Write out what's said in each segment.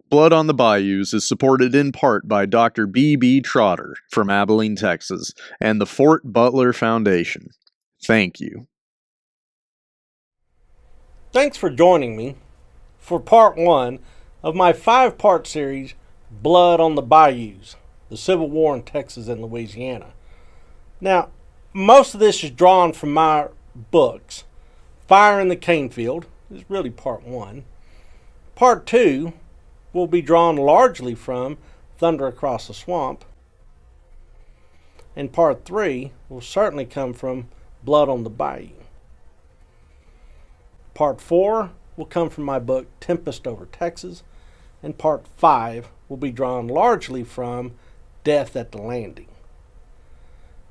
Blood on the Bayous is supported in part by Dr. B.B. Trotter from Abilene, Texas, and the Fort Butler Foundation. Thank you. Thanks for joining me for part 1 of my 5-part series, Blood on the Bayous, the Civil War in Texas and Louisiana. Now, most of this is drawn from my books. Fire in the Cane Field is really part 1. Part 2 will be drawn largely from Thunder Across the Swamp. And part 3 will certainly come from Blood on the Bayou. Part 4 will come from my book Tempest Over Texas, and part 5 will be drawn largely from Death at the Landing.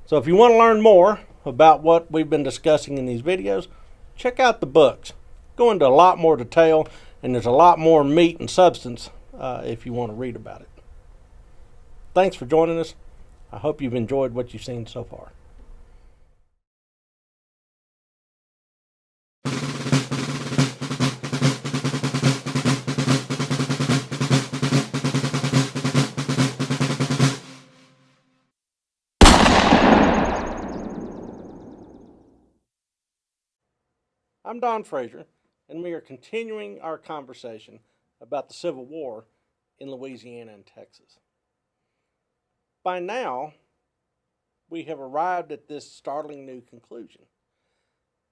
So if you want to learn more about what we've been discussing in these videos, check out the books. Go into a lot more detail, and there's a lot more meat and substance if you want to read about it. Thanks for joining us. I hope you've enjoyed what you've seen so far. I'm Don Frazier, and we are continuing our conversation about the Civil War in Louisiana and Texas. By now, we have arrived at this startling new conclusion.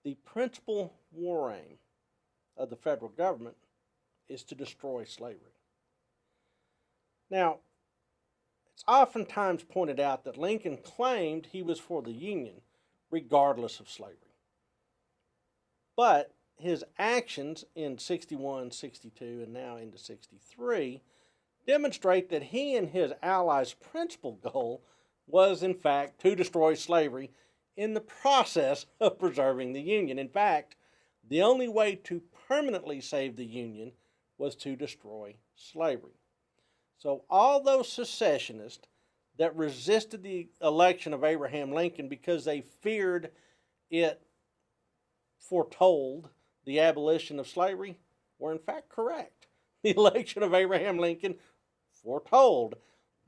The principal war aim of the federal government is to destroy slavery. Now, it's oftentimes pointed out that Lincoln claimed he was for the Union, regardless of slavery. But his actions in 61, 62, and now into 63 demonstrate that he and his allies' principal goal was, in fact, to destroy slavery in the process of preserving the Union. In fact, the only way to permanently save the Union was to destroy slavery. So all those secessionists that resisted the election of Abraham Lincoln because they feared it foretold the abolition of slavery were in fact correct. The election of Abraham Lincoln foretold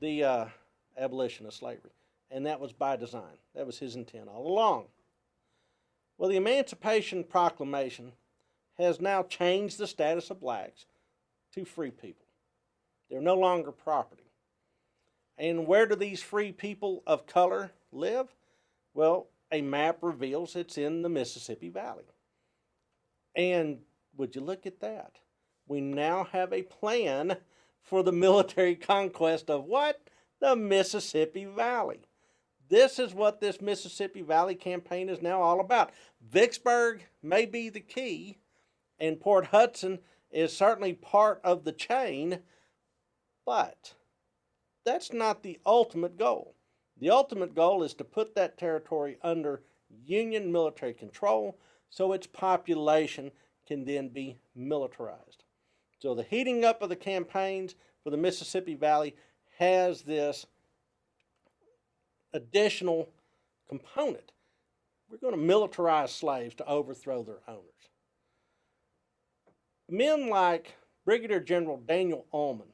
the abolition of slavery, and that was by design. That was his intent all along. Well, the Emancipation Proclamation has now changed the status of blacks to free people. They're no longer property. And where do these free people of color live? Well, a map reveals it's in the Mississippi Valley. And would you look at that? We now have a plan for the military conquest of what? The Mississippi Valley. This is what this Mississippi Valley campaign is now all about. Vicksburg may be the key, and Port Hudson is certainly part of the chain, but that's not the ultimate goal. The ultimate goal is to put that territory under Union military control so its population can then be militarized. So the heating up of the campaigns for the Mississippi Valley has this additional component. We're going to militarize slaves to overthrow their owners. Men like Brigadier General Daniel Ullman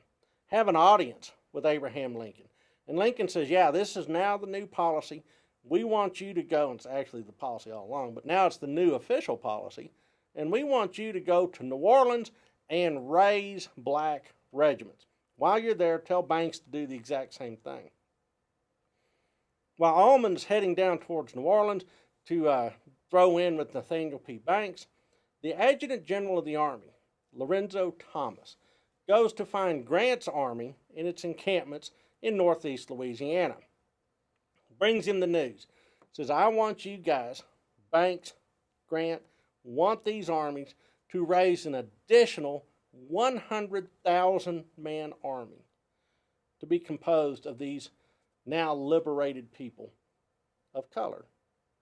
have an audience with Abraham Lincoln. And Lincoln says, yeah, this is now the new policy. We want you to go, and it's actually the policy all along, but now it's the new official policy, and we want you to go to New Orleans and raise black regiments. While you're there, tell Banks to do the exact same thing. While Ullman's heading down towards New Orleans to throw in with Nathaniel P. Banks, the Adjutant General of the Army, Lorenzo Thomas, goes to find Grant's army in its encampments in northeast Louisiana. Brings him the news. Says, I want you guys, Banks, Grant, want these armies to raise an additional 100,000 man army to be composed of these now liberated people of color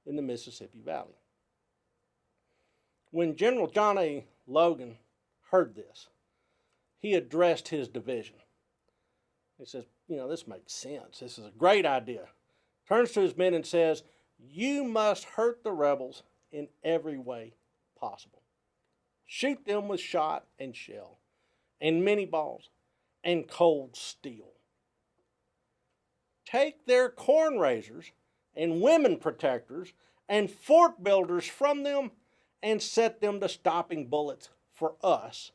in the Mississippi Valley. When General John A. Logan heard this, he addressed his division. He says, this makes sense. This is a great idea. Turns to his men and says, you must hurt the rebels in every way possible. Shoot them with shot and shell and many balls. and cold steel. Take their corn raisers and women protectors and fort builders from them and set them to stopping bullets for us.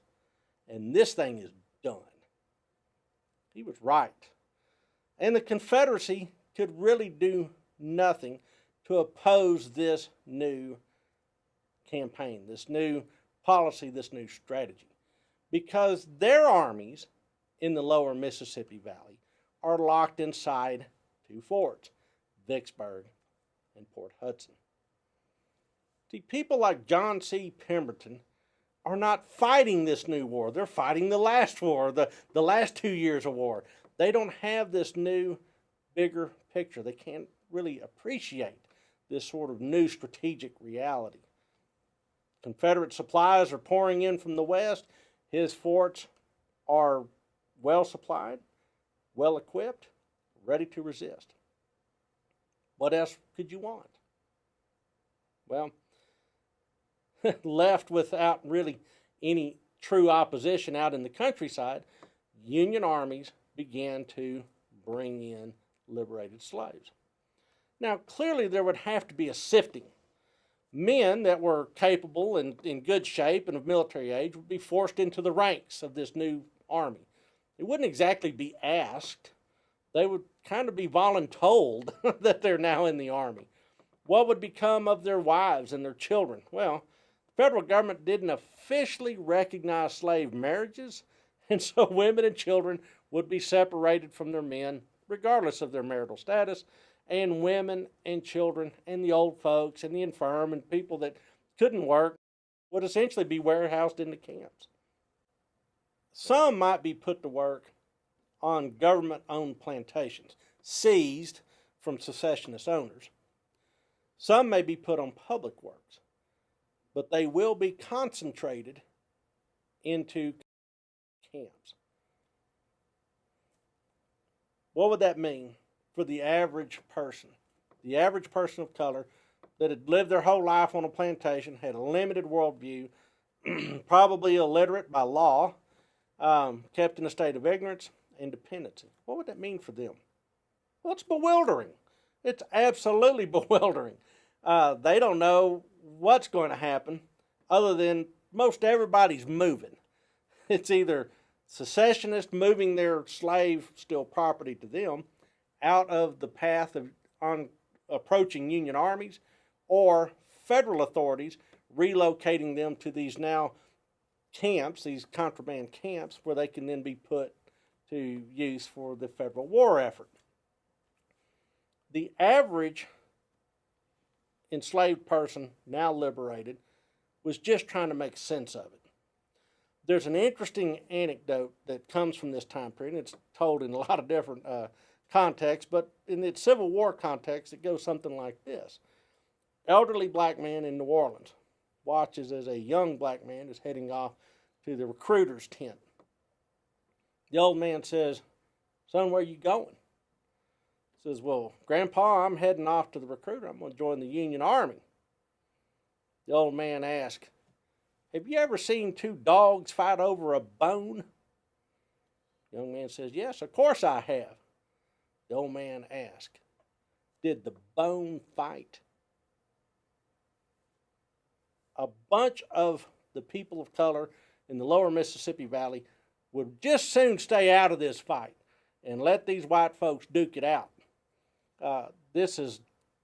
And this thing is done. He was right. And the Confederacy could really do nothing to oppose this new campaign, this new policy, this new strategy, because their armies in the lower Mississippi Valley are locked inside two forts, Vicksburg and Port Hudson. See, people like John C. Pemberton are not fighting this new war. They're fighting the last war, the last 2 years of war. They don't have this new, bigger picture. They can't really appreciate this sort of new strategic reality. Confederate supplies are pouring in from the west. His forts are well supplied, well equipped, ready to resist. What else could you want? Well, left without really any true opposition out in the countryside, Union armies began to bring in liberated slaves. Now, clearly there would have to be a sifting. Men that were capable and in good shape and of military age would be forced into the ranks of this new army. It wouldn't exactly be asked. They would kind of be voluntold that they're now in the army. What would become of their wives and their children? Well, the federal government didn't officially recognize slave marriages, and so women and children would be separated from their men, regardless of their marital status, and women and children and the old folks and the infirm and people that couldn't work would essentially be warehoused into camps. Some might be put to work on government-owned plantations, seized from secessionist owners. Some may be put on public works, but they will be concentrated into camps. What would that mean for the average person? The average person of color that had lived their whole life on a plantation, had a limited worldview, probably illiterate by law, kept in a state of ignorance and dependency. What would that mean for them? Well, it's bewildering. It's absolutely bewildering. They don't know what's going to happen other than most everybody's moving. It's either secessionists moving their slave, still property to them, out of the path of approaching Union armies, or federal authorities relocating them to these now camps, these contraband camps, where they can then be put to use for the federal war effort. The average enslaved person, now liberated, was just trying to make sense of it. There's an interesting anecdote that comes from this time period. It's told in a lot of different contexts, but in the Civil War context, it goes something like this. Elderly black man in New Orleans watches as a young black man is heading off to the recruiter's tent. The old man says, "Son, where you going?" He says, "Well, Grandpa, I'm heading off to the recruiter. I'm going to join the Union Army." The old man asks, "Have you ever seen two dogs fight over a bone?" The young man says, "Yes, of course I have." The old man asks, "Did the bone fight?" A bunch of the people of color in the lower Mississippi Valley would just soon stay out of this fight and let these white folks duke it out. This is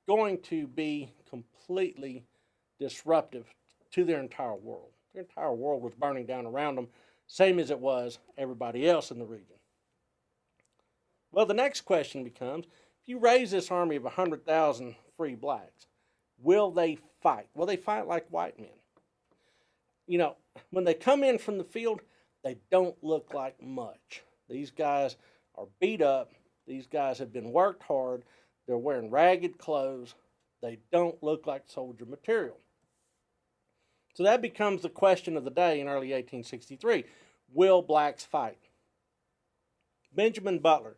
going to be completely disruptive to their entire world. Their entire world was burning down around them, same as it was everybody else in the region. Well, the next question becomes, if you raise this army of 100,000 free blacks, will they fight? Will they fight like white men? You know, when they come in from the field, they don't look like much. These guys are beat up. These guys have been worked hard. They're wearing ragged clothes. They don't look like soldier material. So that becomes the question of the day in early 1863. Will blacks fight? Benjamin Butler,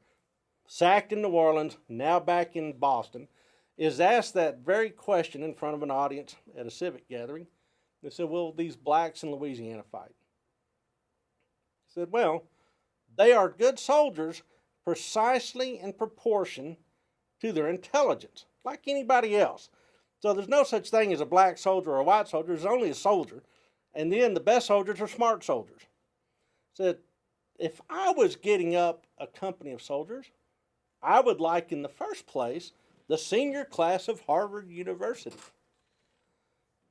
sacked in New Orleans, now back in Boston, is asked that very question in front of an audience at a civic gathering. They said, "Will these blacks in Louisiana fight?" He said, "Well, They are good soldiers precisely in proportion to their intelligence, like anybody else. So there's no such thing as a black soldier or a white soldier. There's only a soldier. And then the best soldiers are smart soldiers. So if I was getting up a company of soldiers, I would like in the first place the senior class of Harvard University.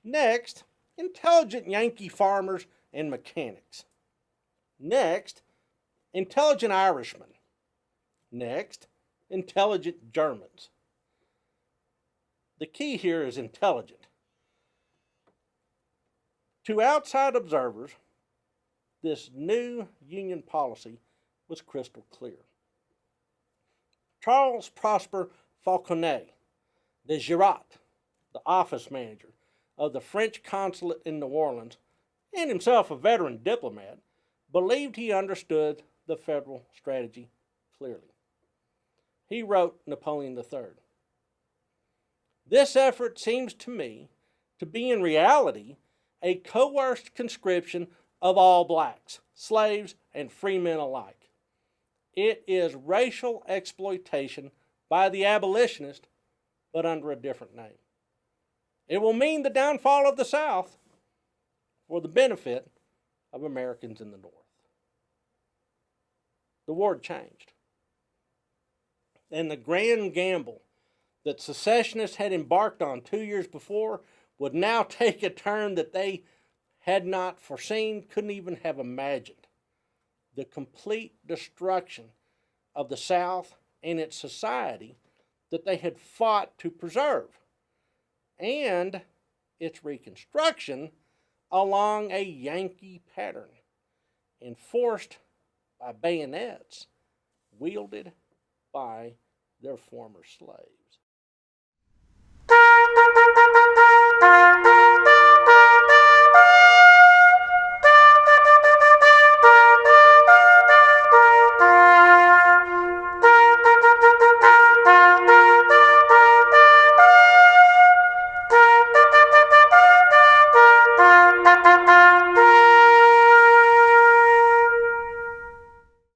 Next, intelligent Yankee farmers and mechanics. Next, intelligent Irishmen. Next, intelligent Germans. The key here is intelligent. To outside observers, this new Union policy was crystal clear. Charles Prosper Falconet de Girat, the office manager of the French consulate in New Orleans, and himself a veteran diplomat, believed he understood the federal strategy clearly. He wrote Napoleon III, "This effort seems to me to be in reality a coerced conscription of all blacks, slaves, and free men alike. It is racial exploitation by the abolitionist, but under a different name. It will mean the downfall of the South for the benefit of Americans in the North." The war changed. And the grand gamble that secessionists had embarked on 2 years before would now take a turn that they had not foreseen, couldn't even have imagined. The complete destruction of the South and its society that they had fought to preserve, and its reconstruction along a Yankee pattern, enforced by bayonets wielded by their former slaves.